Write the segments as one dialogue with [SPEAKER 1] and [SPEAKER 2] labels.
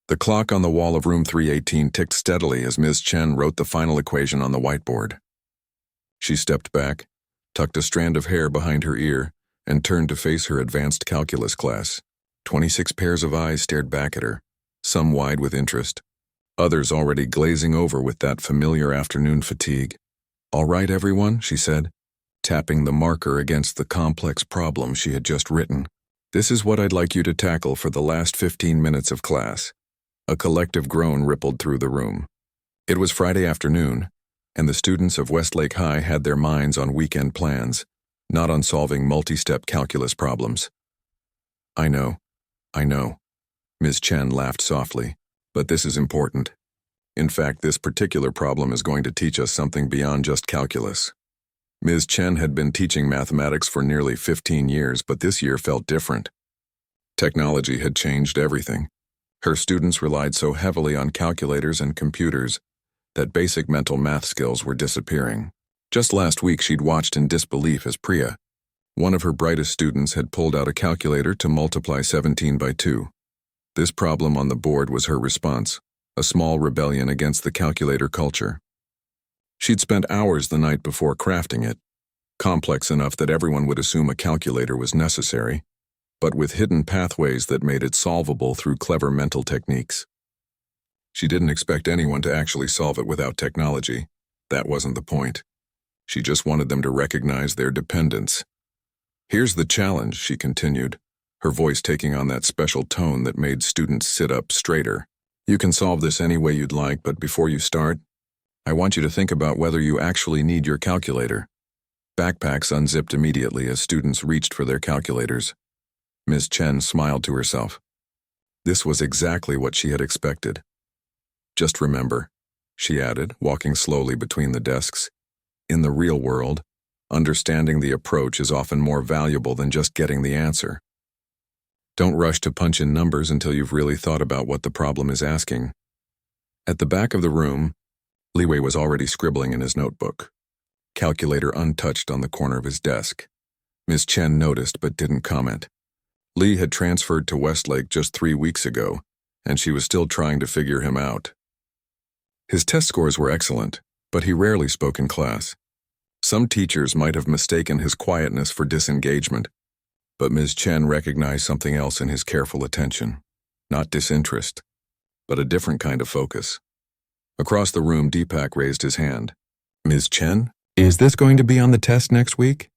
[SPEAKER 1] The clock on the wall of room 318 ticked steadily as Ms. Chen wrote the final equation on the whiteboard. She stepped back, tucked a strand of hair behind her ear, and turned to face her advanced calculus class. 26 pairs of eyes stared back at her, some wide with interest, others already glazing over with that familiar afternoon fatigue. "All right, everyone," she said, tapping the marker against the complex problem she had just written. "This is what I'd like you to tackle for the last 15 minutes of class." A collective groan rippled through the room. It was Friday afternoon, and the students of Westlake High had their minds on weekend plans, not on solving multi-step calculus problems. I know. Ms. Chen laughed softly, but this is important. In fact, this particular problem is going to teach us something beyond just calculus. Ms. Chen had been teaching mathematics for nearly 15 years, but this year felt different. Technology had changed everything. Her students relied so heavily on calculators and computers that basic mental math skills were disappearing. Just last week, she'd watched in disbelief as Priya, one of her brightest students, had pulled out a calculator to multiply 17 by 2. This problem on the board was her response, a small rebellion against the calculator culture. She'd spent hours the night before crafting it, complex enough that everyone would assume a calculator was necessary, but with hidden pathways that made it solvable through clever mental techniques. She didn't expect anyone to actually solve it without technology. That wasn't the point. She just wanted them to recognize their dependence. "Here's the challenge," she continued, her voice taking on that special tone that made students sit up straighter. "You can solve this any way you'd like, but before you start, I want you to think about whether you actually need your calculator." Backpacks unzipped immediately as students reached for their calculators. Ms. Chen smiled to herself. This was exactly what she had expected. "Just remember," she added, walking slowly between the desks, "in the real world, understanding the approach is often more valuable than just getting the answer. Don't rush to punch in numbers until you've really thought about what the problem is asking." At the back of the room, Li Wei was already scribbling in his notebook, calculator untouched on the corner of his desk. Ms. Chen noticed but didn't comment. Li had transferred to Westlake just 3 weeks ago, and she was still trying to figure him out. His test scores were excellent, but he rarely spoke in class. Some teachers might have mistaken his quietness for disengagement, but Ms. Chen recognized something else in his careful attention. Not disinterest, but a different kind of focus. Across the room, Deepak raised his hand. "Ms. Chen, is this going to be on the test next week?"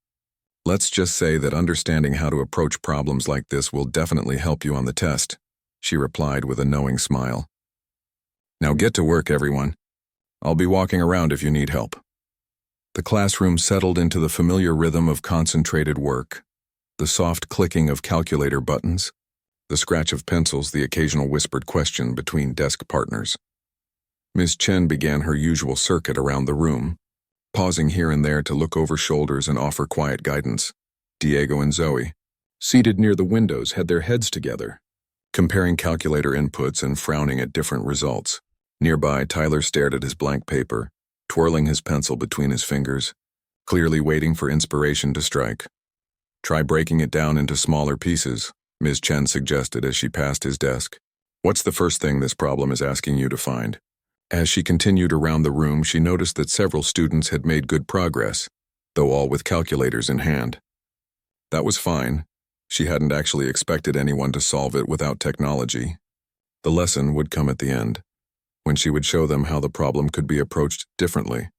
[SPEAKER 1] "Let's just say that understanding how to approach problems like this will definitely help you on the test," she replied with a knowing smile. "Now get to work, everyone. I'll be walking around if you need help." The classroom settled into the familiar rhythm of concentrated work, the soft clicking of calculator buttons, the scratch of pencils, the occasional whispered question between desk partners. Ms. Chen began her usual circuit around the room, pausing here and there to look over shoulders and offer quiet guidance. Diego and Zoe, seated near the windows, had their heads together, comparing calculator inputs and frowning at different results. Nearby, Tyler stared at his blank paper, twirling his pencil between his fingers, clearly waiting for inspiration to strike. "Try breaking it down into smaller pieces," Ms. Chen suggested as she passed his desk. "What's the first thing this problem is asking you to find?" As she continued around the room, she noticed that several students had made good progress, though all with calculators in hand. That was fine. She hadn't actually expected anyone to solve it without technology. The lesson would come at the end, when she would show them how the problem could be approached differently.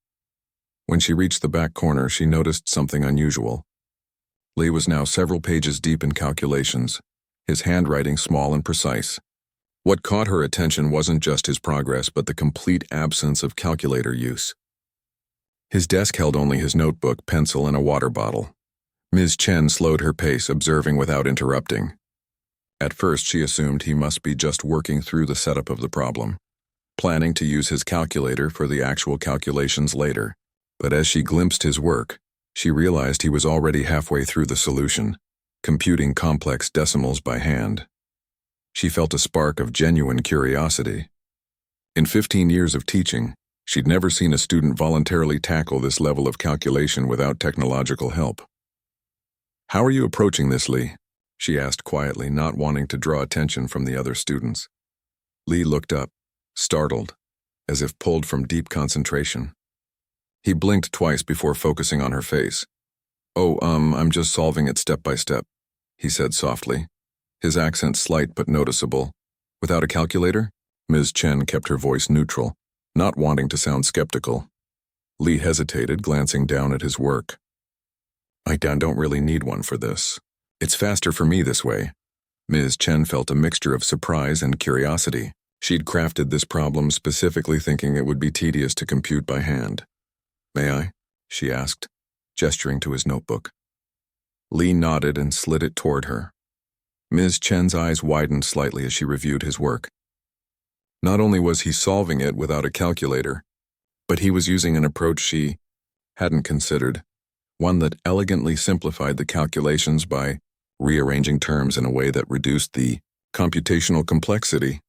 [SPEAKER 1] When she reached the back corner, she noticed something unusual. Li was now several pages deep in calculations, his handwriting small and precise. What caught her attention wasn't just his progress, but the complete absence of calculator use. His desk held only his notebook, pencil, and a water bottle. Ms. Chen slowed her pace, observing without interrupting. At first, she assumed he must be just working through the setup of the problem, planning to use his calculator for the actual calculations later. But as she glimpsed his work, she realized he was already halfway through the solution, computing complex decimals by hand. She felt a spark of genuine curiosity. In 15 years of teaching, she'd never seen a student voluntarily tackle this level of calculation without technological help. "How are you approaching this, Li?" she asked quietly, not wanting to draw attention from the other students. Lee looked up, startled, as if pulled from deep concentration. He blinked twice before focusing on her face. "Oh, I'm just solving it step by step," he said softly, his accent slight but noticeable. "Without a calculator?" Ms. Chen kept her voice neutral, not wanting to sound skeptical. Lee hesitated, glancing down at his work. "I don't really need one for this. It's faster for me this way." Ms. Chen felt a mixture of surprise and curiosity. She'd crafted this problem specifically thinking it would be tedious to compute by hand. "May I?" she asked, gesturing to his notebook. Lee nodded and slid it toward her. Ms. Chen's eyes widened slightly as she reviewed his work. Not only was he solving it without a calculator, but he was using an approach she hadn't considered, one that elegantly simplified the calculations by rearranging terms in a way that reduced the computational complexity.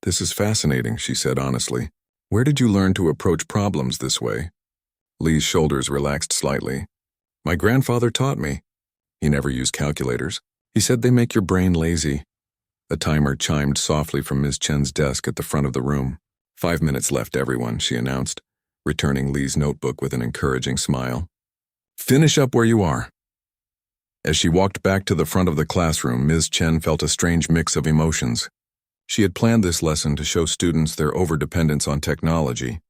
[SPEAKER 1] "This is fascinating," she said honestly. "Where did you learn to approach problems this way?" Lee's shoulders relaxed slightly. "My grandfather taught me. He never used calculators. He said they make your brain lazy." A timer chimed softly from Ms. Chen's desk at the front of the room. 5 minutes left, everyone," she announced, returning Lee's notebook with an encouraging smile. "Finish up where you are." As she walked back to the front of the classroom, Ms. Chen felt a strange mix of emotions. She had planned this lesson to show students their overdependence on technology,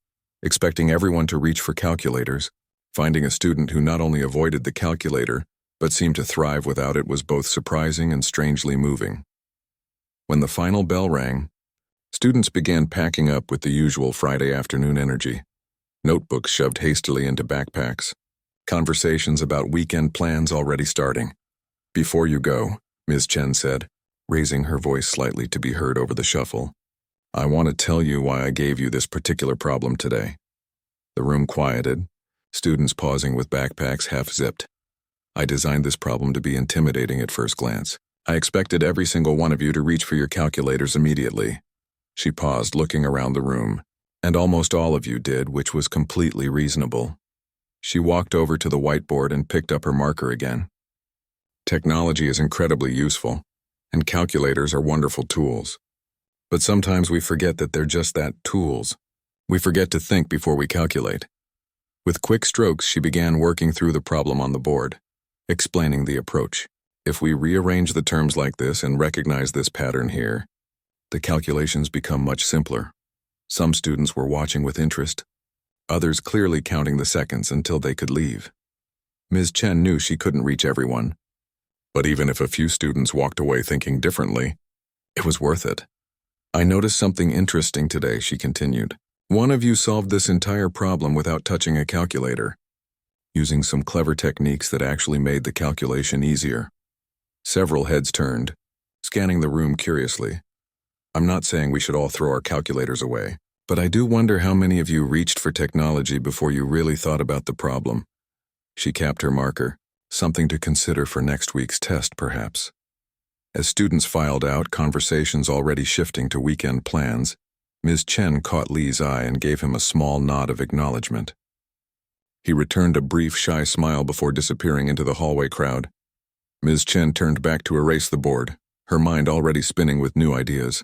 [SPEAKER 1] expecting everyone to reach for calculators. Finding a student who not only avoided the calculator, but seemed to thrive without it was both surprising and strangely moving. When the final bell rang, students began packing up with the usual Friday afternoon energy. Notebooks shoved hastily into backpacks. Conversations about weekend plans already starting. "Before you go," Ms. Chen said, raising her voice slightly to be heard over the shuffle, "I want to tell you why I gave you this particular problem today." The room quieted, students pausing with backpacks half-zipped. "I designed this problem to be intimidating at first glance. I expected every single one of you to reach for your calculators immediately." She paused, looking around the room. "And almost all of you did, which was completely reasonable." She walked over to the whiteboard and picked up her marker again. "Technology is incredibly useful, and calculators are wonderful tools. But sometimes we forget that they're just that, tools. We forget to think before we calculate." With quick strokes, she began working through the problem on the board, explaining the approach. "If we rearrange the terms like this and recognize this pattern here, the calculations become much simpler." Some students were watching with interest, others clearly counting the seconds until they could leave. Ms. Chen knew she couldn't reach everyone, but even if a few students walked away thinking differently, it was worth it. "I noticed something interesting today," she continued. "One of you solved this entire problem without touching a calculator, using some clever techniques that actually made the calculation easier." Several heads turned, scanning the room curiously. "I'm not saying we should all throw our calculators away, but I do wonder how many of you reached for technology before you really thought about the problem." She capped her marker. "Something to consider for next week's test, perhaps." As students filed out, conversations already shifting to weekend plans, Ms. Chen caught Lee's eye and gave him a small nod of acknowledgement. He returned a brief, shy smile before disappearing into the hallway crowd. Ms. Chen turned back to erase the board, her mind already spinning with new ideas.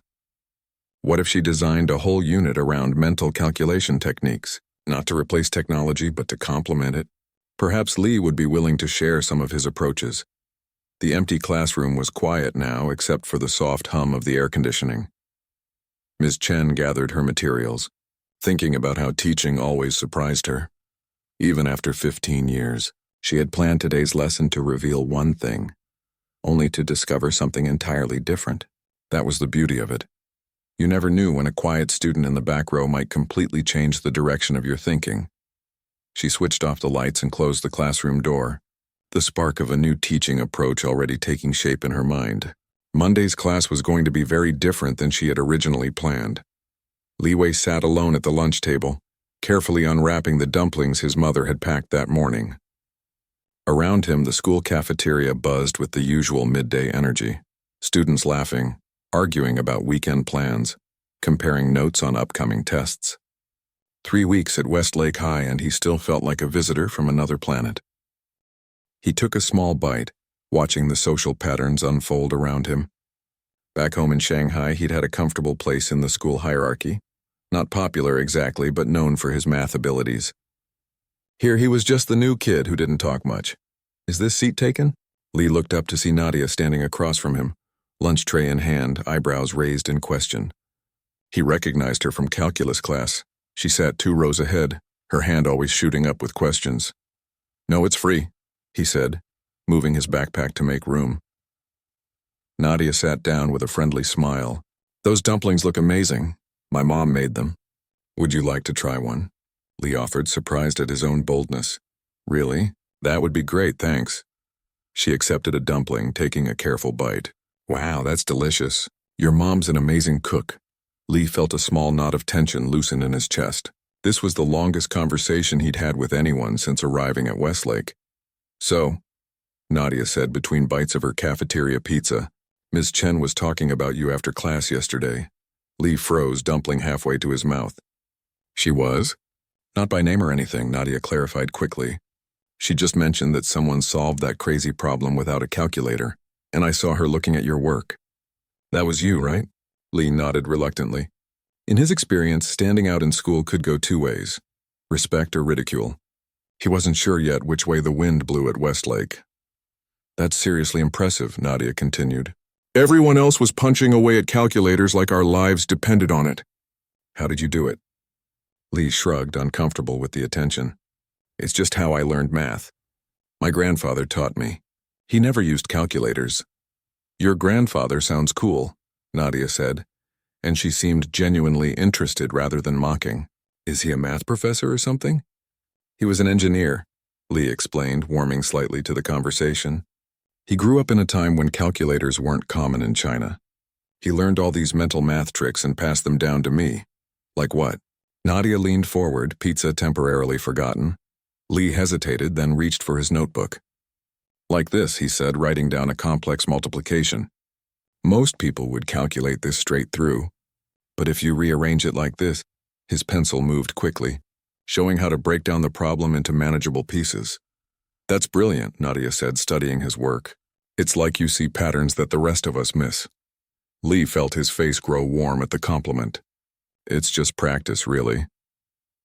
[SPEAKER 1] What if she designed a whole unit around mental calculation techniques, not to replace technology but to complement it? Perhaps Lee would be willing to share some of his approaches. The empty classroom was quiet now, except for the soft hum of the air conditioning. Ms. Chen gathered her materials, thinking about how teaching always surprised her. Even after 15 years, she had planned today's lesson to reveal one thing, only to discover something entirely different. That was the beauty of it. You never knew when a quiet student in the back row might completely change the direction of your thinking. She switched off the lights and closed the classroom door, the spark of a new teaching approach already taking shape in her mind. Monday's class was going to be very different than she had originally planned. Li Wei sat alone at the lunch table, carefully unwrapping the dumplings his mother had packed that morning. Around him, the school cafeteria buzzed with the usual midday energy. Students laughing, arguing about weekend plans, comparing notes on upcoming tests. 3 weeks at Westlake High, and he still felt like a visitor from another planet. He took a small bite, watching the social patterns unfold around him. Back home in Shanghai, he'd had a comfortable place in the school hierarchy. Not popular exactly, but known for his math abilities. Here he was just the new kid who didn't talk much. Is this seat taken? Lee looked up to see Nadia standing across from him, lunch tray in hand, eyebrows raised in question. He recognized her from calculus class. She sat 2 rows ahead, her hand always shooting up with questions. No, it's free, he said, moving his backpack to make room. Nadia sat down with a friendly smile. Those dumplings look amazing. My mom made them. Would you like to try one? Lee offered, surprised at his own boldness. Really? That would be great, thanks. She accepted a dumpling, taking a careful bite. Wow, that's delicious. Your mom's an amazing cook. Lee felt a small knot of tension loosen in his chest. This was the longest conversation he'd had with anyone since arriving at Westlake. So, Nadia said between bites of her cafeteria pizza, Ms. Chen was talking about you after class yesterday. Lee froze, dumpling halfway to his mouth. She was? Not by name or anything, Nadia clarified quickly. She just mentioned that someone solved that crazy problem without a calculator, and I saw her looking at your work. That was you, right? Lee nodded reluctantly. In his experience, standing out in school could go 2 ways, respect or ridicule. He wasn't sure yet which way the wind blew at Westlake. That's seriously impressive, Nadia continued. Everyone else was punching away at calculators like our lives depended on it. How did you do it? Lee shrugged, uncomfortable with the attention. It's just how I learned math. My grandfather taught me. He never used calculators. Your grandfather sounds cool, Nadia said, and she seemed genuinely interested rather than mocking. Is he a math professor or something? He was an engineer, Lee explained, warming slightly to the conversation. He grew up in a time when calculators weren't common in China. He learned all these mental math tricks and passed them down to me. Like what? Nadia leaned forward, pizza temporarily forgotten. Lee hesitated, then reached for his notebook. Like this, he said, writing down a complex multiplication. Most people would calculate this straight through. But if you rearrange it like this, his pencil moved quickly, showing how to break down the problem into manageable pieces. That's brilliant, Nadia said, studying his work. It's like you see patterns that the rest of us miss. Lee felt his face grow warm at the compliment. It's just practice, really.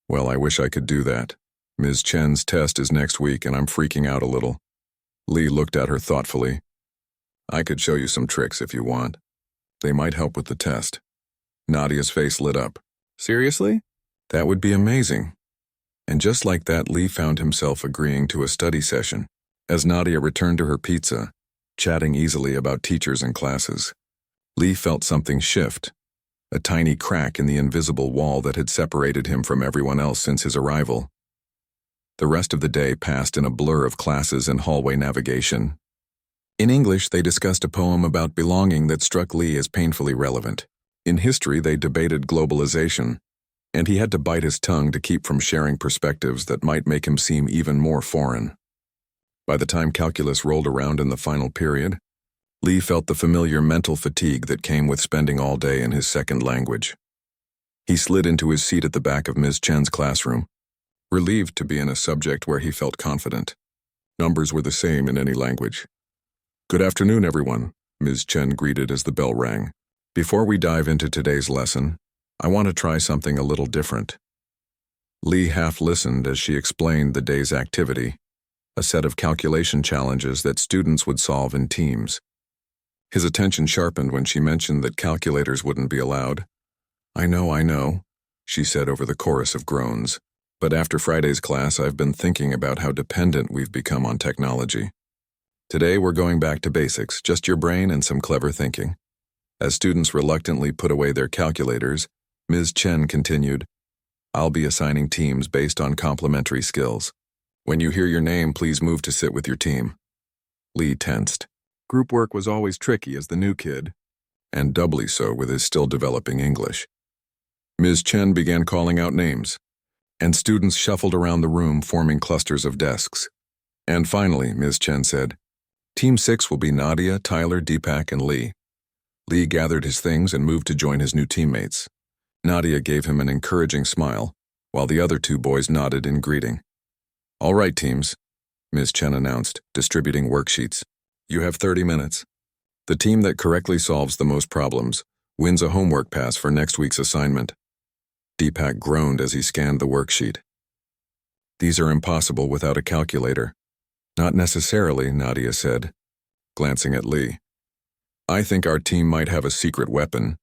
[SPEAKER 1] Well, I wish I could do that. Ms. Chen's test is next week and I'm freaking out a little. Lee looked at her thoughtfully. I could show you some tricks if you want. They might help with the test. Nadia's face lit up. Seriously? That would be amazing. And just like that, Lee found himself agreeing to a study session, as Nadia returned to her pizza, chatting easily about teachers and classes. Lee felt something shift, a tiny crack in the invisible wall that had separated him from everyone else since his arrival. The rest of the day passed in a blur of classes and hallway navigation. In English, they discussed a poem about belonging that struck Lee as painfully relevant. In history, they debated globalization, and he had to bite his tongue to keep from sharing perspectives that might make him seem even more foreign. By the time calculus rolled around in the final period, Lee felt the familiar mental fatigue that came with spending all day in his second language. He slid into his seat at the back of Ms. Chen's classroom, relieved to be in a subject where he felt confident. Numbers were the same in any language. Good afternoon, everyone, Ms. Chen greeted as the bell rang. Before we dive into today's lesson, I want to try something a little different. Lee half listened as she explained the day's activity, a set of calculation challenges that students would solve in teams. His attention sharpened when she mentioned that calculators wouldn't be allowed. I know, she said over the chorus of groans. But after Friday's class, I've been thinking about how dependent we've become on technology. Today, we're going back to basics, just your brain and some clever thinking. As students reluctantly put away their calculators, Ms. Chen continued, I'll be assigning teams based on complementary skills. When you hear your name, please move to sit with your team. Lee tensed. Group work was always tricky as the new kid, and doubly so with his still developing English. Ms. Chen began calling out names, and students shuffled around the room, forming clusters of desks. And finally, Ms. Chen said, Team 6 will be Nadia, Tyler, Deepak, and Lee. Lee gathered his things and moved to join his new teammates. Nadia gave him an encouraging smile, while the other 2 boys nodded in greeting. All right, teams, Ms. Chen announced, distributing worksheets. You have 30 minutes. The team that correctly solves the most problems wins a homework pass for next week's assignment. Deepak groaned as he scanned the worksheet. These are impossible without a calculator. Not necessarily, Nadia said, glancing at Lee. I think our team might have a secret weapon.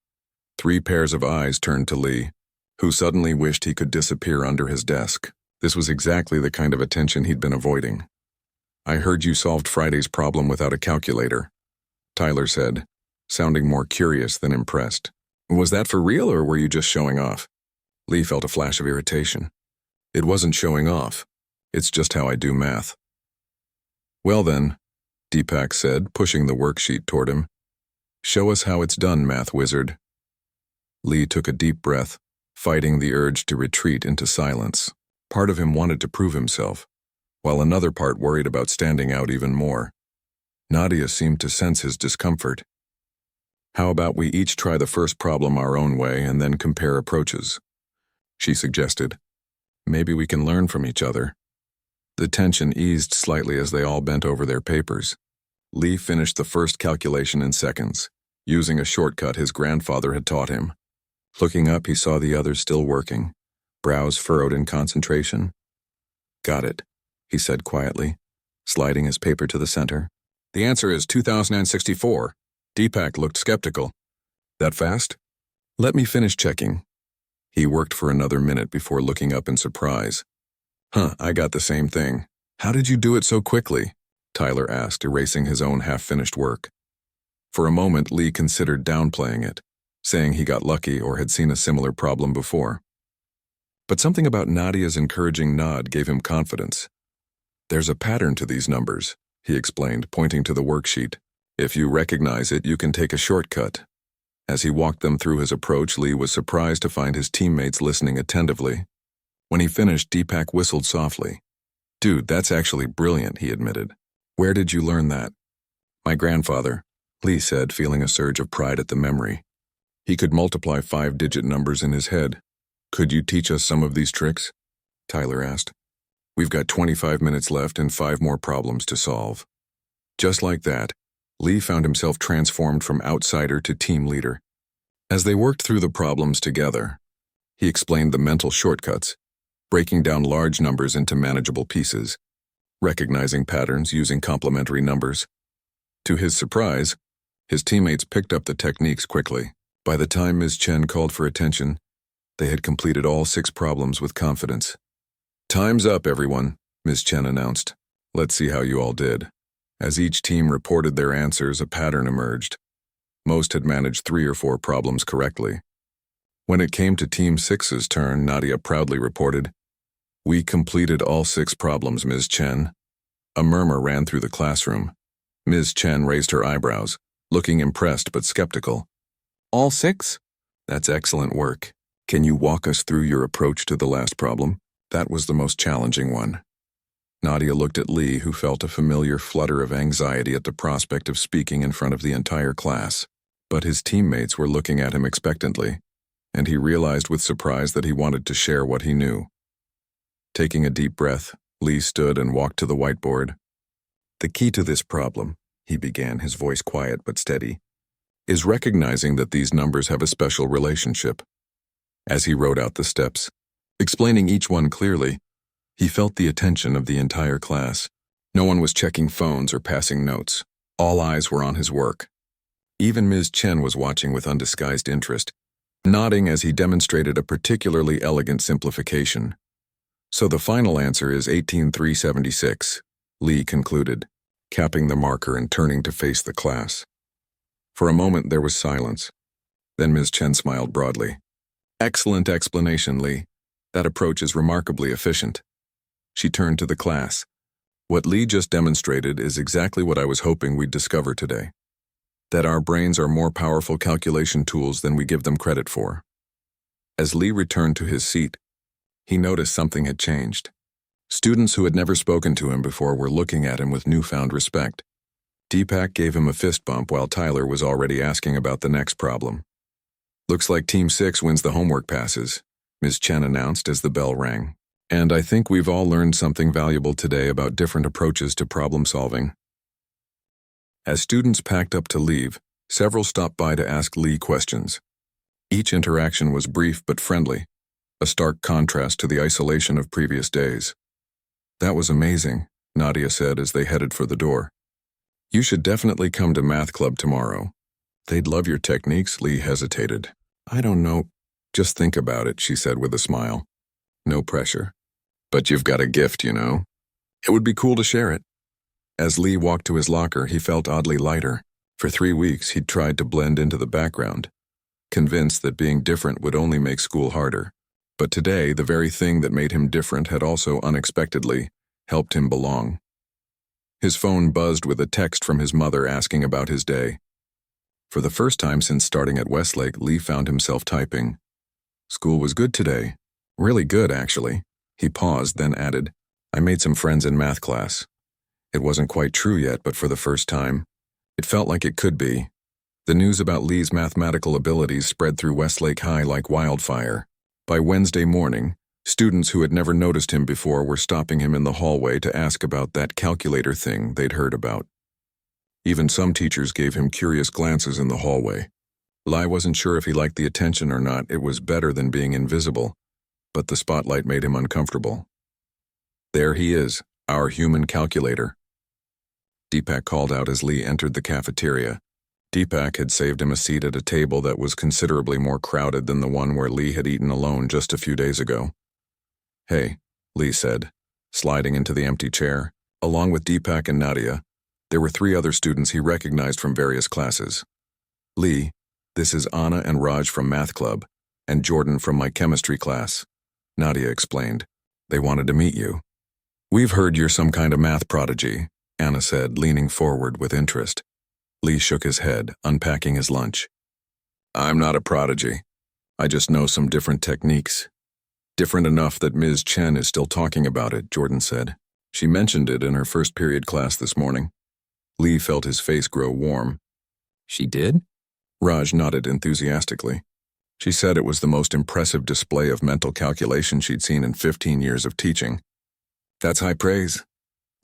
[SPEAKER 1] 3 pairs of eyes turned to Lee, who suddenly wished he could disappear under his desk. This was exactly the kind of attention he'd been avoiding. I heard you solved Friday's problem without a calculator, Tyler said, sounding more curious than impressed. Was that for real or were you just showing off? Lee felt a flash of irritation. It wasn't showing off. It's just how I do math. Well then, Deepak said, pushing the worksheet toward him. Show us how it's done, math wizard. Lee took a deep breath, fighting the urge to retreat into silence. Part of him wanted to prove himself, while another part worried about standing out even more. Nadia seemed to sense his discomfort. How about we each try the first problem our own way and then compare approaches? She suggested. Maybe we can learn from each other. The tension eased slightly as they all bent over their papers. Lee finished the first calculation in seconds, using a shortcut his grandfather had taught him. Looking up, he saw the others still working, brows furrowed in concentration. Got it, he said quietly, sliding his paper to the center. The answer is 2064. Deepak looked skeptical. That fast? Let me finish checking. He worked for another minute before looking up in surprise. I got the same thing. How did you do it so quickly? Tyler asked, erasing his own half-finished work. For a moment, Lee considered downplaying it, saying he got lucky or had seen a similar problem before. But something about Nadia's encouraging nod gave him confidence. There's a pattern to these numbers, he explained, pointing to the worksheet. If you recognize it, you can take a shortcut. As he walked them through his approach, Lee was surprised to find his teammates listening attentively. When he finished, Deepak whistled softly. Dude, that's actually brilliant, he admitted. Where did you learn that? My grandfather, Lee said, feeling a surge of pride at the memory. He could multiply 5-digit numbers in his head. Could you teach us some of these tricks? Tyler asked. We've got 25 minutes left and 5 more problems to solve. Just like that, Lee found himself transformed from outsider to team leader. As they worked through the problems together, he explained the mental shortcuts, breaking down large numbers into manageable pieces, recognizing patterns using complementary numbers. To his surprise, his teammates picked up the techniques quickly. By the time Ms. Chen called for attention, they had completed all 6 problems with confidence. Time's up, everyone, Ms. Chen announced. Let's see how you all did. As each team reported their answers, a pattern emerged. Most had managed 3 or 4 problems correctly. When it came to Team 6's turn, Nadia proudly reported, We completed all 6 problems, Ms. Chen. A murmur ran through the classroom. Ms. Chen raised her eyebrows, looking impressed but skeptical. All 6? That's excellent work. Can you walk us through your approach to the last problem? That was the most challenging one. Nadia looked at Lee, who felt a familiar flutter of anxiety at the prospect of speaking in front of the entire class. But his teammates were looking at him expectantly, and he realized with surprise that he wanted to share what he knew. Taking a deep breath, Lee stood and walked to the whiteboard. The key to this problem, he began, his voice quiet but steady, is recognizing that these numbers have a special relationship. As he wrote out the steps, explaining each one clearly, he felt the attention of the entire class. No one was checking phones or passing notes. All eyes were on his work. Even Ms. Chen was watching with undisguised interest, nodding as he demonstrated a particularly elegant simplification. So the final answer is 18,376, Lee concluded, capping the marker and turning to face the class. For a moment there was silence. Then Ms. Chen smiled broadly. Excellent explanation, Lee. That approach is remarkably efficient. She turned to the class. What Lee just demonstrated is exactly what I was hoping we'd discover today. That our brains are more powerful calculation tools than we give them credit for. As Lee returned to his seat, he noticed something had changed. Students who had never spoken to him before were looking at him with newfound respect. Deepak gave him a fist bump while Tyler was already asking about the next problem. Looks like Team 6 wins the homework passes, Ms. Chen announced as the bell rang. And I think we've all learned something valuable today about different approaches to problem solving. As students packed up to leave, several stopped by to ask Lee questions. Each interaction was brief but friendly, a stark contrast to the isolation of previous days. "That was amazing," Nadia said as they headed for the door. "You should definitely come to math club tomorrow." "They'd love your techniques," Lee hesitated. "I don't know. Just think about it," she said with a smile. "No pressure. But you've got a gift, you know. It would be cool to share it." As Lee walked to his locker, he felt oddly lighter. For 3 weeks, he'd tried to blend into the background, convinced that being different would only make school harder. But today, the very thing that made him different had also unexpectedly helped him belong. His phone buzzed with a text from his mother asking about his day. For the first time since starting at Westlake, Lee found himself typing. "School was good today. Really good, actually." He paused, then added, "I made some friends in math class." It wasn't quite true yet, but for the first time, it felt like it could be. The news about Lee's mathematical abilities spread through Westlake High like wildfire. By Wednesday morning, students who had never noticed him before were stopping him in the hallway to ask about that calculator thing they'd heard about. Even some teachers gave him curious glances in the hallway. Lee wasn't sure if he liked the attention or not. It was better than being invisible, but the spotlight made him uncomfortable. "There he is, our human calculator," Deepak called out as Lee entered the cafeteria. Deepak had saved him a seat at a table that was considerably more crowded than the one where Lee had eaten alone just a few days ago. "Hey," Lee said, sliding into the empty chair. Along with Deepak and Nadia, there were 3 other students he recognized from various classes. "Lee, this is Anna and Raj from Math Club, and Jordan from my chemistry class," Nadia explained. "They wanted to meet you." "We've heard you're some kind of math prodigy," Anna said, leaning forward with interest. Lee shook his head, unpacking his lunch. "I'm not a prodigy. I just know some different techniques. Different enough that Ms. Chen is still talking about it," Jordan said. "She mentioned it in her first period class this morning." Lee felt his face grow warm. "She did?" Raj nodded enthusiastically. "She said it was the most impressive display of mental calculation she'd seen in 15 years of teaching." "That's high praise."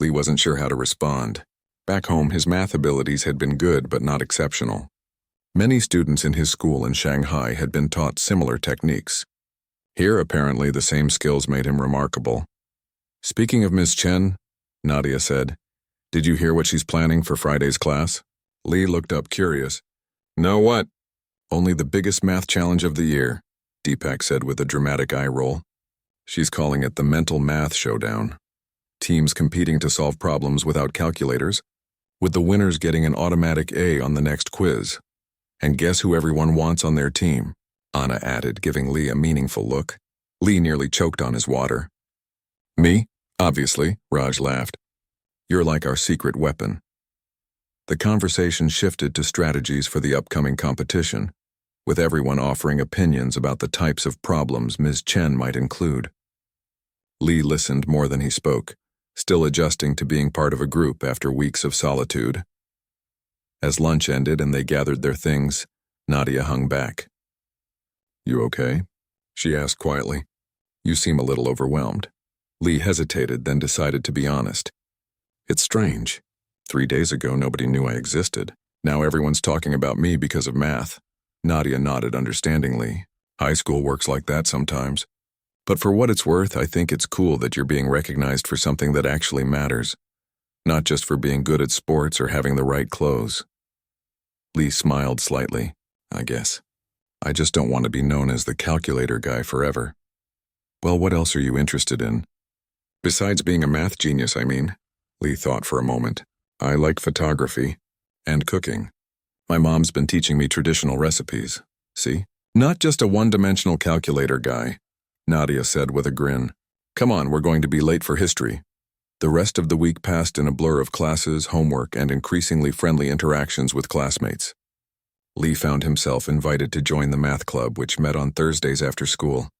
[SPEAKER 1] Lee wasn't sure how to respond. Back home, his math abilities had been good but not exceptional. Many students in his school in Shanghai had been taught similar techniques. Here, apparently, the same skills made him remarkable. "Speaking of Ms. Chen," Nadia said, "did you hear what she's planning for Friday's class?" Lee looked up curious. "No, what?" "Only the biggest math challenge of the year," Deepak said with a dramatic eye roll. "She's calling it the Mental Math Showdown. Teams competing to solve problems without calculators, with the winners getting an automatic A on the next quiz. And guess who everyone wants on their team?" Anna added, giving Lee a meaningful look. Lee nearly choked on his water. "Me? Obviously," Raj laughed. "You're like our secret weapon." The conversation shifted to strategies for the upcoming competition, with everyone offering opinions about the types of problems Ms. Chen might include. Lee listened more than he spoke, still adjusting to being part of a group after weeks of solitude. As lunch ended and they gathered their things, Nadia hung back. "You okay?" she asked quietly. "You seem a little overwhelmed." Lee hesitated, then decided to be honest. "It's strange. 3 days ago, nobody knew I existed. Now everyone's talking about me because of math." Nadia nodded understandingly. "High school works like that sometimes. But for what it's worth, I think it's cool that you're being recognized for something that actually matters, not just for being good at sports or having the right clothes." Lee smiled slightly. "I guess. I just don't want to be known as the calculator guy forever." "Well, what else are you interested in?" "Besides being a math genius, I mean." Lee thought for a moment. "I like photography and cooking. My mom's been teaching me traditional recipes. See? Not just a one-dimensional calculator guy," Nadia said with a grin. "Come on, we're going to be late for history." The rest of the week passed in a blur of classes, homework, and increasingly friendly interactions with classmates. Lee found himself invited to join the math club, which met on Thursdays after school.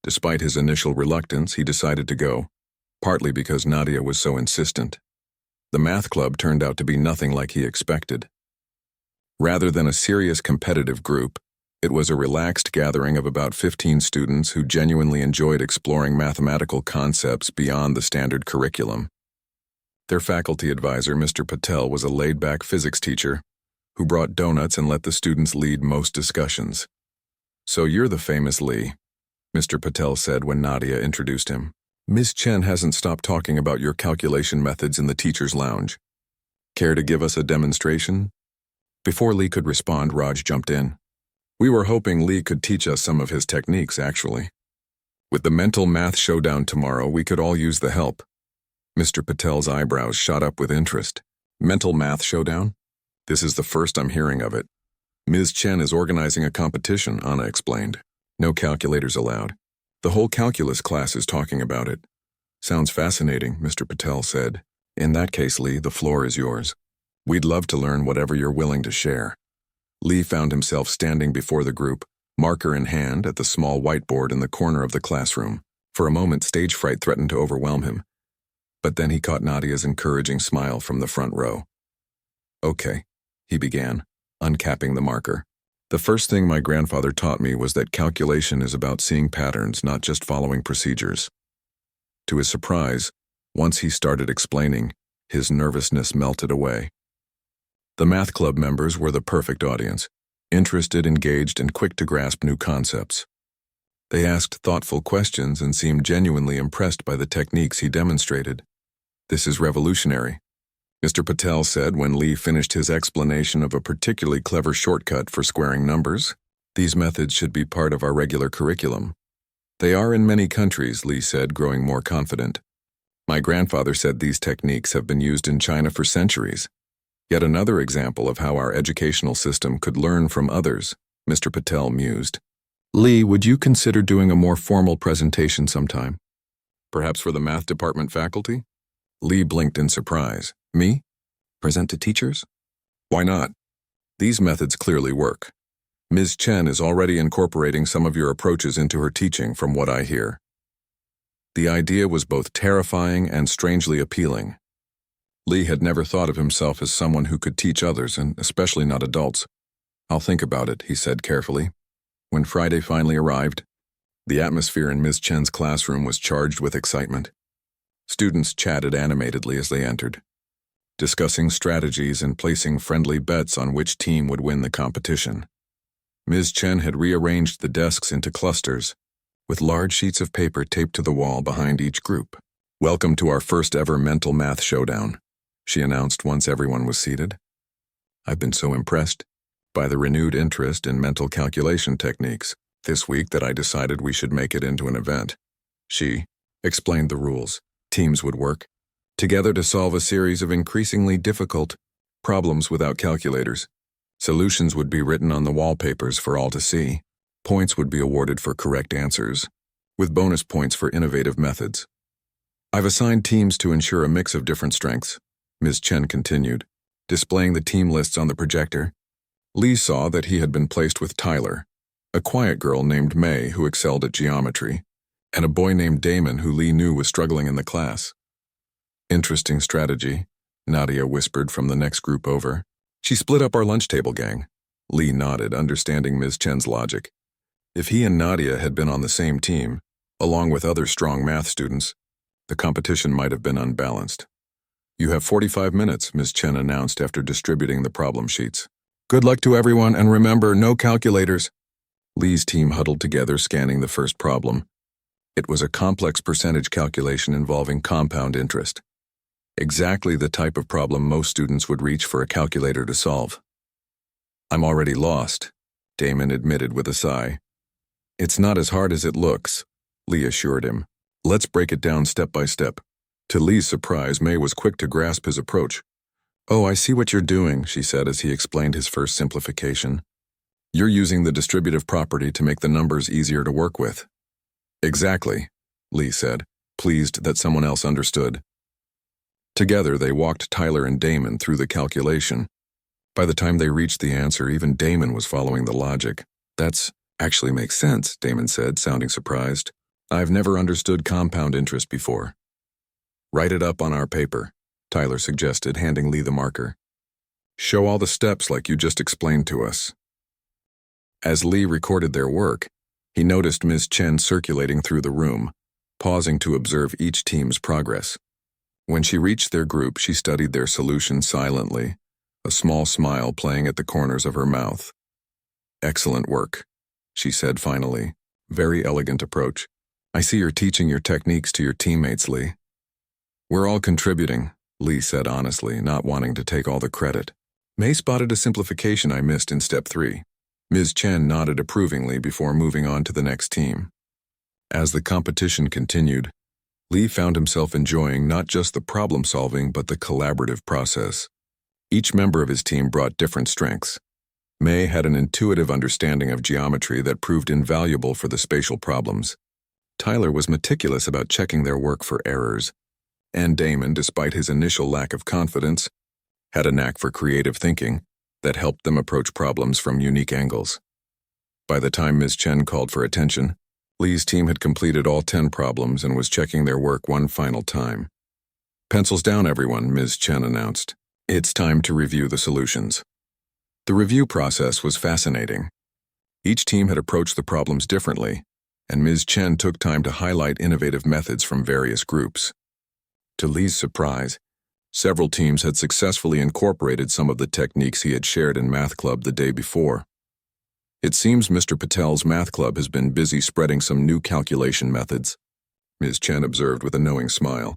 [SPEAKER 1] Despite his initial reluctance, he decided to go, partly because Nadia was so insistent. The math club turned out to be nothing like he expected. Rather than a serious competitive group, it was a relaxed gathering of about 15 students who genuinely enjoyed exploring mathematical concepts beyond the standard curriculum. Their faculty advisor, Mr. Patel, was a laid-back physics teacher who brought donuts and let the students lead most discussions. "So you're the famous Lee," Mr. Patel said when Nadia introduced him. "Ms. Chen hasn't stopped talking about your calculation methods in the teacher's lounge. Care to give us a demonstration?" Before Lee could respond, Raj jumped in. "We were hoping Lee could teach us some of his techniques, actually. With the mental math showdown tomorrow, we could all use the help." Mr. Patel's eyebrows shot up with interest. "Mental math showdown? This is the first I'm hearing of it." "Ms. Chen is organizing a competition," Anna explained. "No calculators allowed. The whole calculus class is talking about it." "Sounds fascinating," Mr. Patel said. "In that case, Lee, the floor is yours. We'd love to learn whatever you're willing to share." Lee found himself standing before the group, marker in hand, at the small whiteboard in the corner of the classroom. For a moment, stage fright threatened to overwhelm him. But then he caught Nadia's encouraging smile from the front row. "Okay," he began, uncapping the marker. "The first thing my grandfather taught me was that calculation is about seeing patterns, not just following procedures." To his surprise, once he started explaining, his nervousness melted away. The math club members were the perfect audience, interested, engaged, and quick to grasp new concepts. They asked thoughtful questions and seemed genuinely impressed by the techniques he demonstrated. "This is revolutionary," Mr. Patel said when Lee finished his explanation of a particularly clever shortcut for squaring numbers. "These methods should be part of our regular curriculum." "They are in many countries," Lee said, growing more confident. "My grandfather said these techniques have been used in China for centuries." "Yet another example of how our educational system could learn from others," Mr. Patel mused. "Lee, would you consider doing a more formal presentation sometime? Perhaps for the math department faculty?" Lee blinked in surprise. "Me? Present to teachers? Why not? These methods clearly work. Ms. Chen is already incorporating some of your approaches into her teaching, from what I hear." The idea was both terrifying and strangely appealing. Lee had never thought of himself as someone who could teach others, and especially not adults. "I'll think about it," he said carefully. When Friday finally arrived, the atmosphere in Ms. Chen's classroom was charged with excitement. Students chatted animatedly as they entered, discussing strategies and placing friendly bets on which team would win the competition. Ms. Chen had rearranged the desks into clusters, with large sheets of paper taped to the wall behind each group. "Welcome to our first ever mental math showdown," she announced once everyone was seated. "I've been so impressed by the renewed interest in mental calculation techniques this week that I decided we should make it into an event." She explained the rules. Teams would work together to solve a series of increasingly difficult problems without calculators. Solutions would be written on the wallpapers for all to see. Points would be awarded for correct answers, with bonus points for innovative methods. "I've assigned teams to ensure a mix of different strengths," Ms. Chen continued, displaying the team lists on the projector. Lee saw that he had been placed with Tyler, a quiet girl named May who excelled at geometry, and a boy named Damon who Lee knew was struggling in the class. "Interesting strategy," Nadia whispered from the next group over. "She split up our lunch table gang." Lee nodded, understanding Ms. Chen's logic. If he and Nadia had been on the same team, along with other strong math students, the competition might have been unbalanced. "You have 45 minutes, Ms. Chen announced after distributing the problem sheets. "Good luck to everyone, and remember, no calculators." Lee's team huddled together, scanning the first problem. It was a complex percentage calculation involving compound interest. Exactly the type of problem most students would reach for a calculator to solve. "I'm already lost," Damon admitted with a sigh. "It's not as hard as it looks," Lee assured him. "Let's break it down step by step." To Lee's surprise, May was quick to grasp his approach. "Oh, I see what you're doing," she said as he explained his first simplification. "You're using the distributive property to make the numbers easier to work with." "Exactly," Lee said, pleased that someone else understood. Together, they walked Tyler and Damon through the calculation. By the time they reached the answer, even Damon was following the logic. "That's actually makes sense," Damon said, sounding surprised. "I've never understood compound interest before." "Write it up on our paper," Tyler suggested, handing Lee the marker. "Show all the steps like you just explained to us." As Lee recorded their work, he noticed Ms. Chen circulating through the room, pausing to observe each team's progress. When she reached their group, she studied their solution silently, a small smile playing at the corners of her mouth. "Excellent work," she said finally. "Very elegant approach. I see you're teaching your techniques to your teammates, Lee." "We're all contributing," Lee said honestly, not wanting to take all the credit. "May spotted a simplification I missed in step 3. Ms. Chen nodded approvingly before moving on to the next team. As the competition continued, Lee found himself enjoying not just the problem-solving but the collaborative process. Each member of his team brought different strengths. May had an intuitive understanding of geometry that proved invaluable for the spatial problems. Tyler was meticulous about checking their work for errors. And Damon, despite his initial lack of confidence, had a knack for creative thinking that helped them approach problems from unique angles. By the time Ms. Chen called for attention, Lee's team had completed all 10 problems and was checking their work one final time. "Pencils down, everyone," Ms. Chen announced. "It's time to review the solutions." The review process was fascinating. Each team had approached the problems differently, and Ms. Chen took time to highlight innovative methods from various groups. To Lee's surprise, several teams had successfully incorporated some of the techniques he had shared in math club the day before. "It seems Mr. Patel's math club has been busy spreading some new calculation methods," Ms. Chen observed with a knowing smile.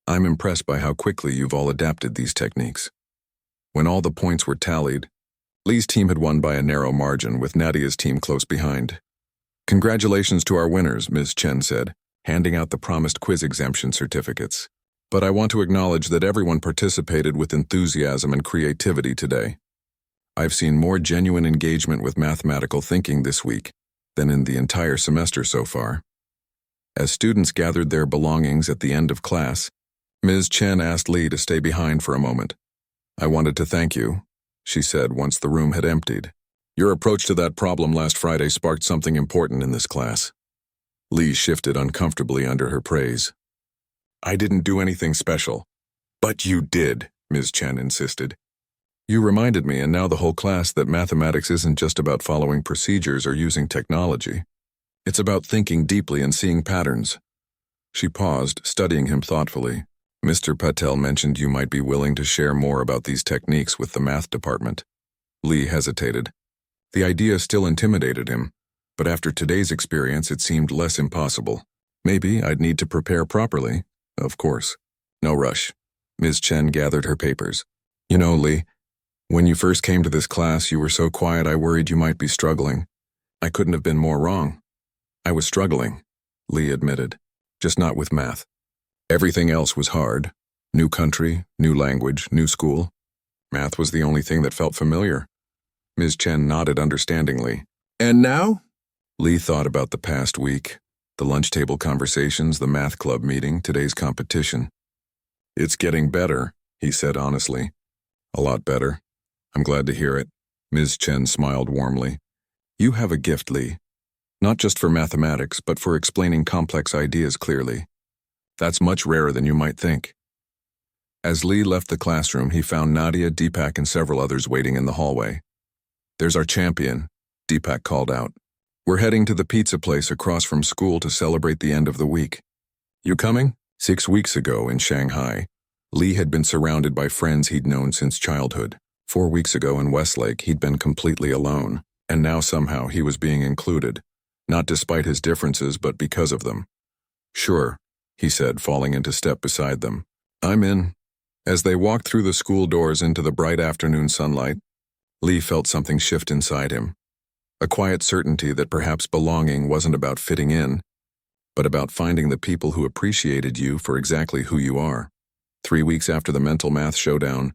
[SPEAKER 1] "I'm impressed by how quickly you've all adapted these techniques." When all the points were tallied, Lee's team had won by a narrow margin, with Nadia's team close behind. "Congratulations to our winners," Ms. Chen said, handing out the promised quiz exemption certificates. "But I want to acknowledge that everyone participated with enthusiasm and creativity today. I've seen more genuine engagement with mathematical thinking this week than in the entire semester so far." As students gathered their belongings at the end of class, Ms. Chen asked Lee to stay behind for a moment. "I wanted to thank you," she said once the room had emptied. "Your approach to that problem last Friday sparked something important in this class." Lee shifted uncomfortably under her praise. "I didn't do anything special." "But you did," Ms. Chen insisted. "You reminded me, and now the whole class, that mathematics isn't just about following procedures or using technology. It's about thinking deeply and seeing patterns." She paused, studying him thoughtfully. "Mr. Patel mentioned you might be willing to share more about these techniques with the math department." Lee hesitated. The idea still intimidated him, but after today's experience it seemed less impossible. "Maybe I'd need to prepare properly, of course." "No rush." Ms. Chen gathered her papers. "You know, Lee, when you first came to this class, you were so quiet I worried you might be struggling. I couldn't have been more wrong." "I was struggling," Lee admitted, "just not with math. Everything else was hard. New country, new language, new school. Math was the only thing that felt familiar." Ms. Chen nodded understandingly. "And now?" Lee thought about the past week, the lunch table conversations, the math club meeting, today's competition. "It's getting better," he said honestly. "A lot better. I'm glad to hear it." Ms. Chen smiled warmly. "You have a gift, Lee. Not just for mathematics, but for explaining complex ideas clearly. That's much rarer than you might think." As Lee left the classroom, he found Nadia, Deepak, and several others waiting in the hallway. "There's our champion," Deepak called out. "We're heading to the pizza place across from school to celebrate the end of the week. You coming?" 6 weeks ago in Shanghai, Lee had been surrounded by friends he'd known since childhood. 4 weeks ago in Westlake, he'd been completely alone, and now somehow he was being included, not despite his differences but because of them. "Sure," he said, falling into step beside them. "I'm in." As they walked through the school doors into the bright afternoon sunlight, Lee felt something shift inside him. A quiet certainty that perhaps belonging wasn't about fitting in, but about finding the people who appreciated you for exactly who you are. 3 weeks after the mental math showdown,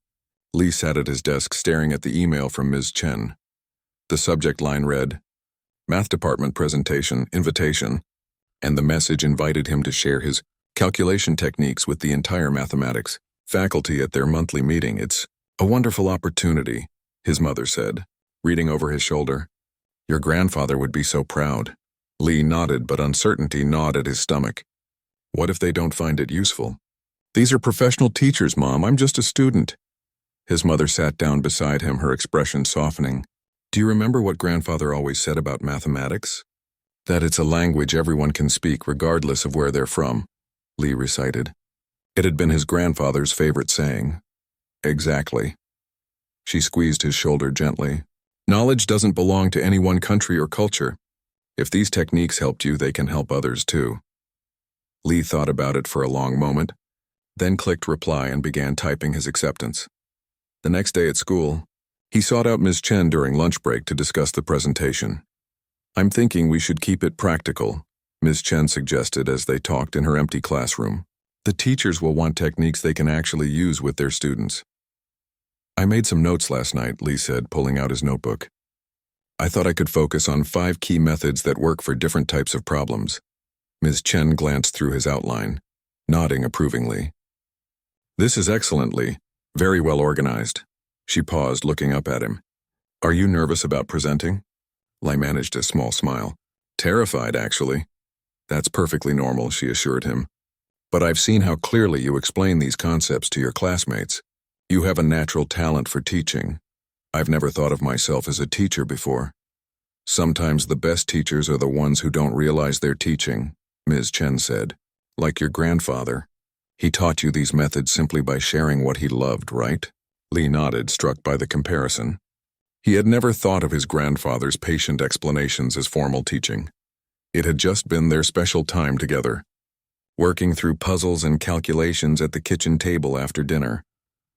[SPEAKER 1] Lee sat at his desk staring at the email from Ms. Chen. The subject line read, "Math Department Presentation, Invitation," and the message invited him to share his calculation techniques with the entire mathematics faculty at their monthly meeting. "It's a wonderful opportunity," his mother said, reading over his shoulder. "Your grandfather would be so proud." Lee nodded, but uncertainty gnawed at his stomach. What if they don't find it useful? "These are professional teachers, Mom. I'm just a student." His mother sat down beside him, her expression softening. "Do you remember what Grandfather always said about mathematics? That it's a language everyone can speak regardless of where they're from," Lee recited. It had been his grandfather's favorite saying. Exactly. She squeezed his shoulder gently. Knowledge doesn't belong to any one country or culture. If these techniques helped you, they can help others too. Lee thought about it for a long moment, then clicked reply and began typing his acceptance. The next day at school, he sought out Ms. Chen during lunch break to discuss the presentation. I'm thinking we should keep it practical, Ms. Chen suggested as they talked in her empty classroom. The teachers will want techniques they can actually use with their students. I made some notes last night, Lee said, pulling out his notebook. I thought I could focus on 5 key methods that work for different types of problems. Ms. Chen glanced through his outline, nodding approvingly. This is excellent, Lee. Very well organized. She paused, looking up at him. Are you nervous about presenting? Lee managed a small smile. Terrified, actually. That's perfectly normal, she assured him. But I've seen how clearly you explain these concepts to your classmates. You have a natural talent for teaching. I've never thought of myself as a teacher before. Sometimes the best teachers are the ones who don't realize they're teaching, Ms. Chen said. Like your grandfather. He taught you these methods simply by sharing what he loved, right? Lee nodded, struck by the comparison. He had never thought of his grandfather's patient explanations as formal teaching. It had just been their special time together, working through puzzles and calculations at the kitchen table after dinner.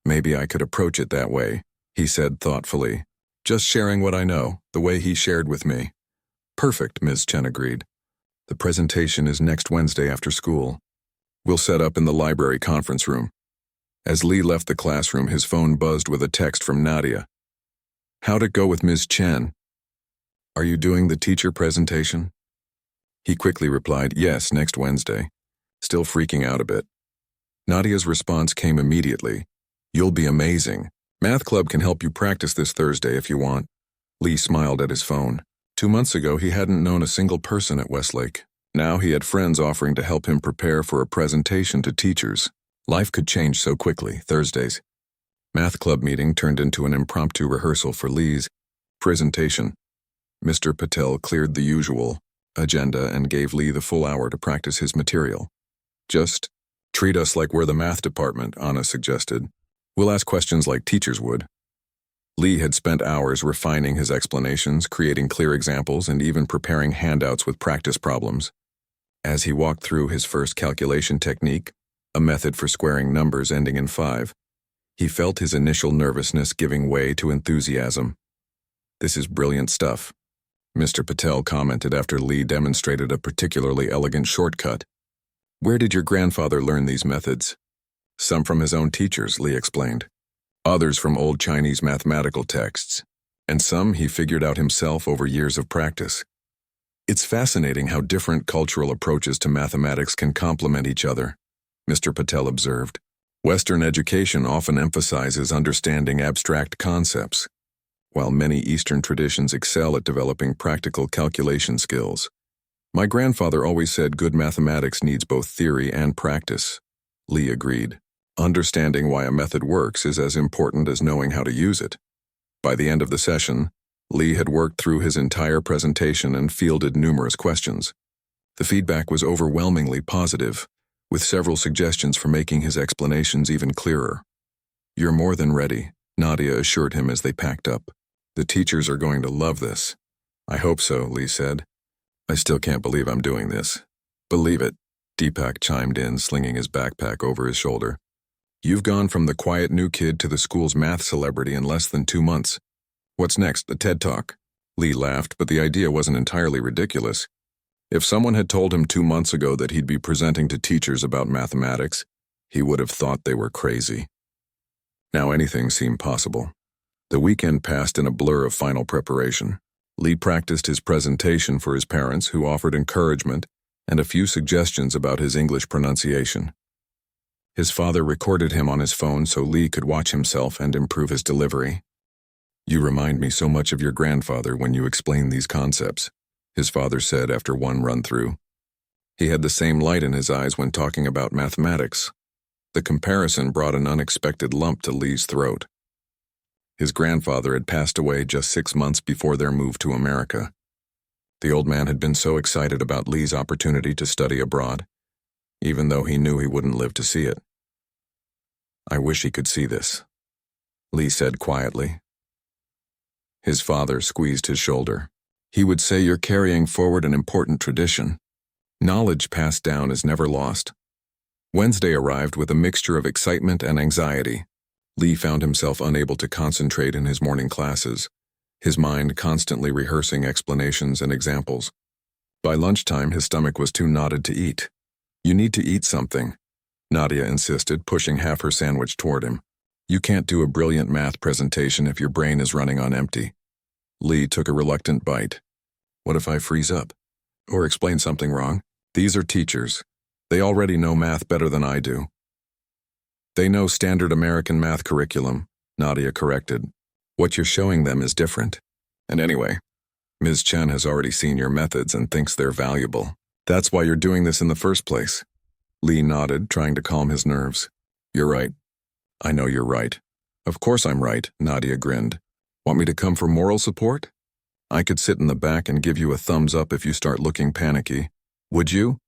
[SPEAKER 1] Maybe I could approach it that way, he said thoughtfully. Just sharing what I know, the way he shared with me. Perfect, Ms. Chen agreed. The presentation is next Wednesday after school. We'll set up in the library conference room. As Lee left the classroom, his phone buzzed with a text from Nadia. How'd it go with Ms. Chen? Are you doing the teacher presentation? He quickly replied, yes, next Wednesday. Still freaking out a bit. Nadia's response came immediately. You'll be amazing. Math club can help you practice this Thursday if you want. Lee smiled at his phone. 2 months ago, he hadn't known a single person at Westlake. Now he had friends offering to help him prepare for a presentation to teachers. Life could change so quickly, Thursdays. Math club meeting turned into an impromptu rehearsal for Lee's presentation. Mr. Patel cleared the usual agenda and gave Lee the full hour to practice his material. Just treat us like we're the math department, Anna suggested. We'll ask questions like teachers would. Lee had spent hours refining his explanations, creating clear examples, and even preparing handouts with practice problems. As he walked through his first calculation technique, a method for squaring numbers ending in 5, he felt his initial nervousness giving way to enthusiasm. This is brilliant stuff, Mr. Patel commented after Lee demonstrated a particularly elegant shortcut. Where did your grandfather learn these methods? Some from his own teachers, Lee explained. Others from old Chinese mathematical texts, and some he figured out himself over years of practice. It's fascinating how different cultural approaches to mathematics can complement each other, Mr. Patel observed. Western education often emphasizes understanding abstract concepts, while many Eastern traditions excel at developing practical calculation skills. My grandfather always said good mathematics needs both theory and practice, Lee agreed. Understanding why a method works is as important as knowing how to use it. By the end of the session, Lee had worked through his entire presentation and fielded numerous questions. The feedback was overwhelmingly positive, with several suggestions for making his explanations even clearer. You're more than ready, Nadia assured him as they packed up. The teachers are going to love this. I hope so, Lee said. I still can't believe I'm doing this. Believe it, Deepak chimed in, slinging his backpack over his shoulder. You've gone from the quiet new kid to the school's math celebrity in less than 2 months. What's next, a TED Talk? Lee laughed, but the idea wasn't entirely ridiculous. If someone had told him 2 months ago that he'd be presenting to teachers about mathematics, he would have thought they were crazy. Now anything seemed possible. The weekend passed in a blur of final preparation. Lee practiced his presentation for his parents, who offered encouragement and a few suggestions about his English pronunciation. His father recorded him on his phone so Lee could watch himself and improve his delivery. You remind me so much of your grandfather when you explain these concepts, his father said after one run-through. He had the same light in his eyes when talking about mathematics. The comparison brought an unexpected lump to Lee's throat. His grandfather had passed away just 6 months before their move to America. The old man had been so excited about Lee's opportunity to study abroad, even though he knew he wouldn't live to see it. I wish he could see this, Lee said quietly. His father squeezed his shoulder. He would say you're carrying forward an important tradition. Knowledge passed down is never lost. Wednesday arrived with a mixture of excitement and anxiety. Lee found himself unable to concentrate in his morning classes, his mind constantly rehearsing explanations and examples. By lunchtime, his stomach was too knotted to eat. You need to eat something, Nadia insisted, pushing half her sandwich toward him. You can't do a brilliant math presentation if your brain is running on empty. Lee took a reluctant bite. What if I freeze up? Or explain something wrong? These are teachers. They already know math better than I do. They know standard American math curriculum, Nadia corrected. What you're showing them is different. And anyway, Ms. Chen has already seen your methods and thinks they're valuable. That's why you're doing this in the first place. Lee nodded, trying to calm his nerves. You're right. I know you're right. Of course I'm right, Nadia grinned. Want me to come for moral support? I could sit in the back and give you a thumbs up if you start looking panicky. Would you?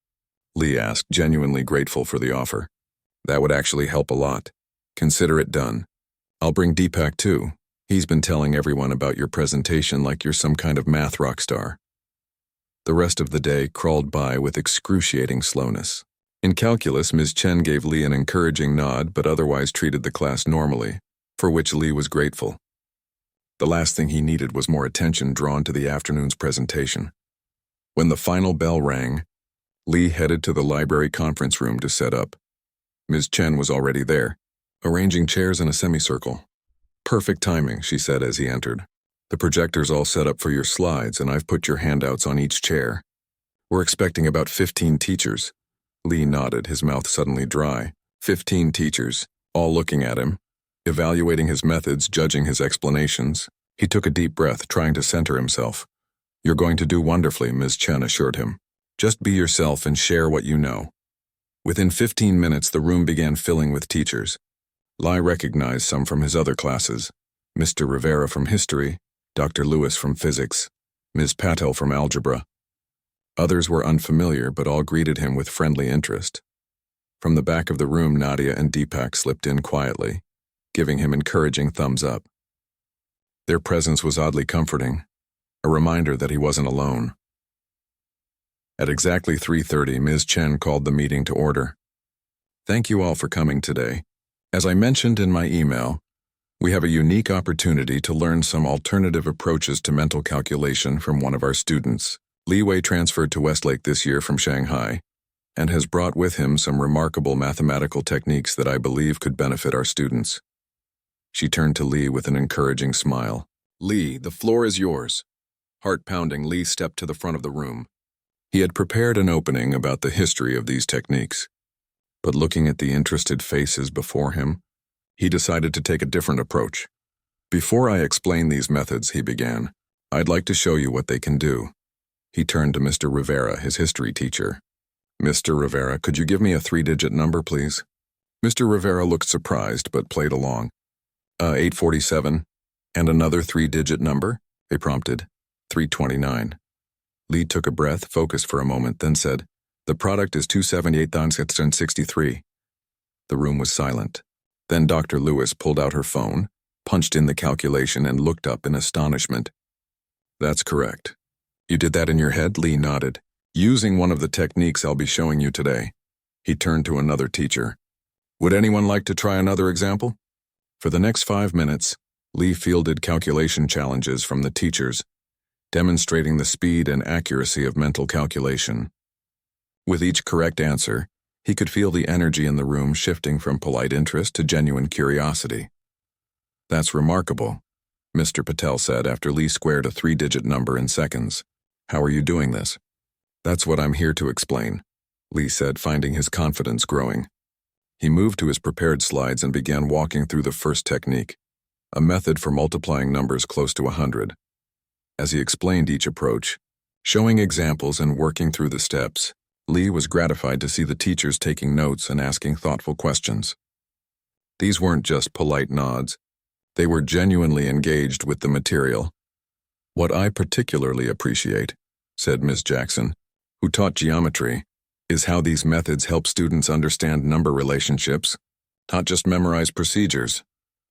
[SPEAKER 1] Lee asked, genuinely grateful for the offer. That would actually help a lot. Consider it done. I'll bring Deepak too. He's been telling everyone about your presentation like you're some kind of math rock star. The rest of the day crawled by with excruciating slowness. In calculus, Ms. Chen gave Lee an encouraging nod but otherwise treated the class normally, for which Lee was grateful. The last thing he needed was more attention drawn to the afternoon's presentation. When the final bell rang, Lee headed to the library conference room to set up. Ms. Chen was already there, arranging chairs in a semicircle. Perfect timing, she said as he entered. The projector's all set up for your slides, and I've put your handouts on each chair. We're expecting about 15 teachers. Lee nodded, his mouth suddenly dry. 15 teachers, all looking at him, evaluating his methods, judging his explanations. He took a deep breath, trying to center himself. You're going to do wonderfully, Ms. Chen assured him. Just be yourself and share what you know. Within 15 minutes, the room began filling with teachers. Lee recognized some from his other classes. Mr. Rivera from history, Dr. Lewis from physics, Ms. Patel from algebra. Others were unfamiliar, but all greeted him with friendly interest. From the back of the room, Nadia and Deepak slipped in quietly, giving him encouraging thumbs up. Their presence was oddly comforting, a reminder that he wasn't alone. At exactly 3:30, Ms. Chen called the meeting to order. Thank you all for coming today. As I mentioned in my email, we have a unique opportunity to learn some alternative approaches to mental calculation from one of our students. Li Wei transferred to Westlake this year from Shanghai and has brought with him some remarkable mathematical techniques that I believe could benefit our students. She turned to Lee with an encouraging smile. Lee, the floor is yours. Heart-pounding, Lee stepped to the front of the room. He had prepared an opening about the history of these techniques, but looking at the interested faces before him, he decided to take a different approach. Before I explain these methods, he began, I'd like to show you what they can do. He turned to Mr. Rivera, his history teacher. Mr. Rivera, could you give me a 3-digit number, please? Mr. Rivera looked surprised, but played along. 847. And another 3-digit number? They prompted. 329. Lee took a breath, focused for a moment, then said, the product is 278,663. The room was silent. Then Dr. Lewis pulled out her phone, punched in the calculation, and looked up in astonishment. That's correct. You did that in your head? Lee nodded. Using one of the techniques I'll be showing you today. He turned to another teacher. Would anyone like to try another example? For the next 5 minutes, Lee fielded calculation challenges from the teachers, demonstrating the speed and accuracy of mental calculation. With each correct answer, he could feel the energy in the room shifting from polite interest to genuine curiosity. That's remarkable, Mr. Patel said after Lee squared a 3-digit number in seconds. How are you doing this? That's what I'm here to explain, Lee said, finding his confidence growing. He moved to his prepared slides and began walking through the first technique, a method for multiplying numbers close to 100. As he explained each approach, showing examples and working through the steps, Lee was gratified to see the teachers taking notes and asking thoughtful questions. These weren't just polite nods. They were genuinely engaged with the material. What I particularly appreciate, said Ms. Jackson, who taught geometry, is how these methods help students understand number relationships, not just memorize procedures.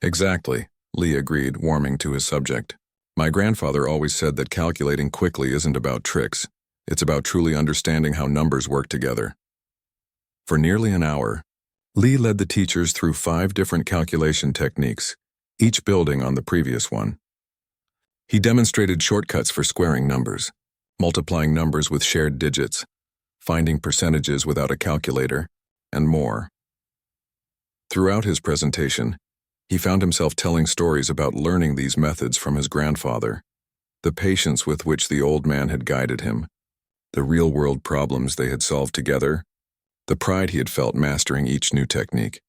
[SPEAKER 1] Exactly, Lee agreed, warming to his subject. My grandfather always said that calculating quickly isn't about tricks. It's about truly understanding how numbers work together. For nearly an hour, Lee led the teachers through 5 different calculation techniques, each building on the previous one. He demonstrated shortcuts for squaring numbers, multiplying numbers with shared digits, finding percentages without a calculator, and more. Throughout his presentation, he found himself telling stories about learning these methods from his grandfather, the patience with which the old man had guided him, the real-world problems they had solved together, the pride he had felt mastering each new technique.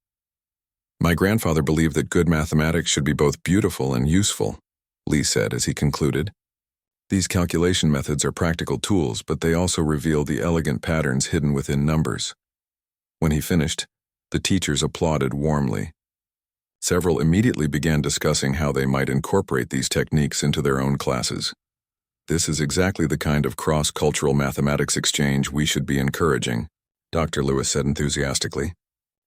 [SPEAKER 1] My grandfather believed that good mathematics should be both beautiful and useful, Lee said as he concluded. These calculation methods are practical tools, but they also reveal the elegant patterns hidden within numbers. When he finished, the teachers applauded warmly. Several immediately began discussing how they might incorporate these techniques into their own classes. This is exactly the kind of cross-cultural mathematics exchange we should be encouraging, Dr. Lewis said enthusiastically.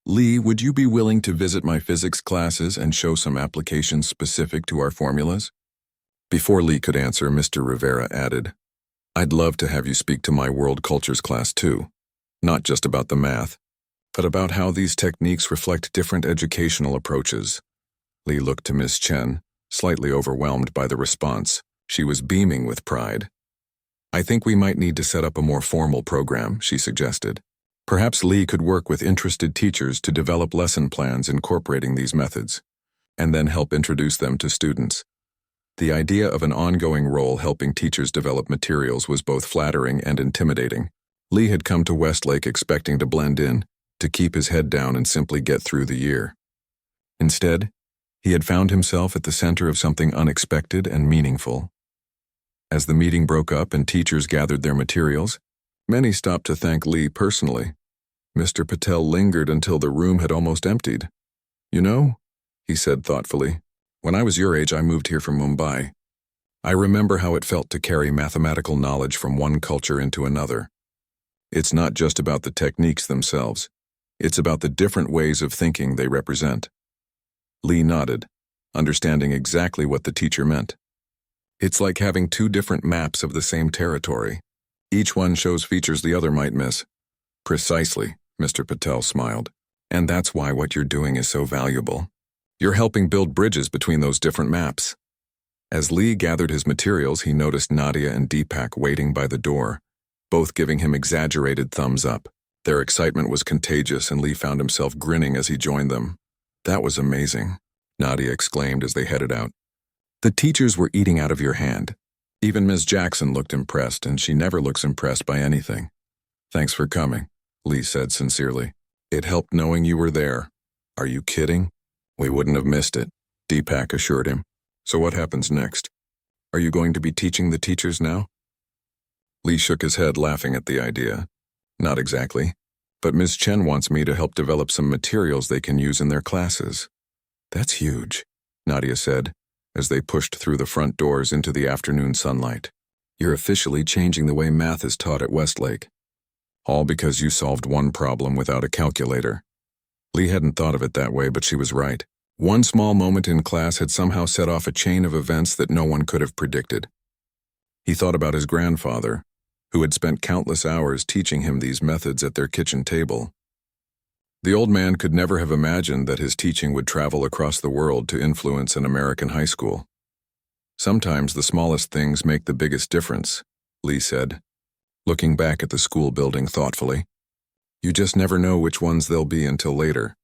[SPEAKER 1] Lee, would you be willing to visit my physics classes and show some applications specific to our formulas? Before Lee could answer, Mr. Rivera added, I'd love to have you speak to my world cultures class too, not just about the math, but about how these techniques reflect different educational approaches. Lee looked to Miss Chen, slightly overwhelmed by the response. She was beaming with pride. I think we might need to set up a more formal program, she suggested. Perhaps Lee could work with interested teachers to develop lesson plans incorporating these methods, and then help introduce them to students. The idea of an ongoing role helping teachers develop materials was both flattering and intimidating. Lee had come to Westlake expecting to blend in, to keep his head down and simply get through the year. Instead, he had found himself at the center of something unexpected and meaningful. As the meeting broke up and teachers gathered their materials, many stopped to thank Lee personally. Mr. Patel lingered until the room had almost emptied. You know, he said thoughtfully, when I was your age, I moved here from Mumbai. I remember how it felt to carry mathematical knowledge from one culture into another. It's not just about the techniques themselves. It's about the different ways of thinking they represent. Lee nodded, understanding exactly what the teacher meant. It's like having 2 different maps of the same territory. Each one shows features the other might miss. Precisely, Mr. Patel smiled. And that's why what you're doing is so valuable. You're helping build bridges between those different maps. As Lee gathered his materials, he noticed Nadia and Deepak waiting by the door, both giving him exaggerated thumbs up. Their excitement was contagious, and Lee found himself grinning as he joined them. That was amazing, Nadia exclaimed as they headed out. The teachers were eating out of your hand. Even Ms. Jackson looked impressed, and she never looks impressed by anything. Thanks for coming, Lee said sincerely. It helped knowing you were there. Are you kidding? We wouldn't have missed it, Deepak assured him. So what happens next? Are you going to be teaching the teachers now? Lee shook his head, laughing at the idea. Not exactly, but Ms. Chen wants me to help develop some materials they can use in their classes. That's huge, Nadia said, as they pushed through the front doors into the afternoon sunlight. You're officially changing the way math is taught at Westlake. All because you solved one problem without a calculator. Lee hadn't thought of it that way, but she was right. One small moment in class had somehow set off a chain of events that no one could have predicted. He thought about his grandfather, who had spent countless hours teaching him these methods at their kitchen table. The old man could never have imagined that his teaching would travel across the world to influence an American high school. Sometimes the smallest things make the biggest difference, Lee said, looking back at the school building thoughtfully. You just never know which ones they'll be until later.